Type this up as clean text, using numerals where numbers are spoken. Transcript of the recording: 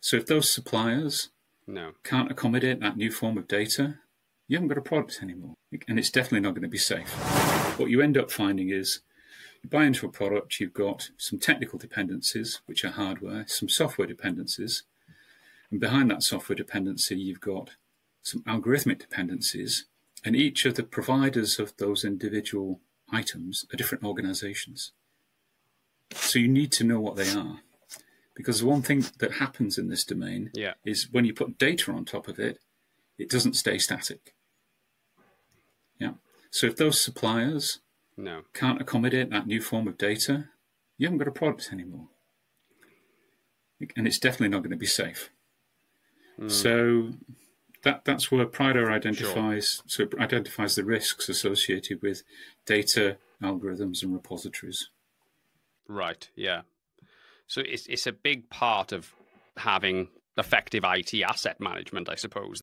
So if those suppliers No. can't accommodate that new form of data, you haven't got a product anymore. And it's definitely not going to be safe. What you end up finding is you buy into a product, you've got some technical dependencies, which are hardware, some software dependencies. And behind that software dependency, you've got some algorithmic dependencies. And each of the providers of those individual items are different organizations. So you need to know what they are. Because the one thing that happens in this domain is when you put data on top of it, it doesn't stay static. Yeah. So if those suppliers can't accommodate that new form of data, you haven't got a product anymore. And it's definitely not going to be safe. So that's where Pridor identifies. So it identifies the risks associated with data, algorithms, and repositories. Right. Yeah. So it's a big part of having effective IT asset management, I suppose.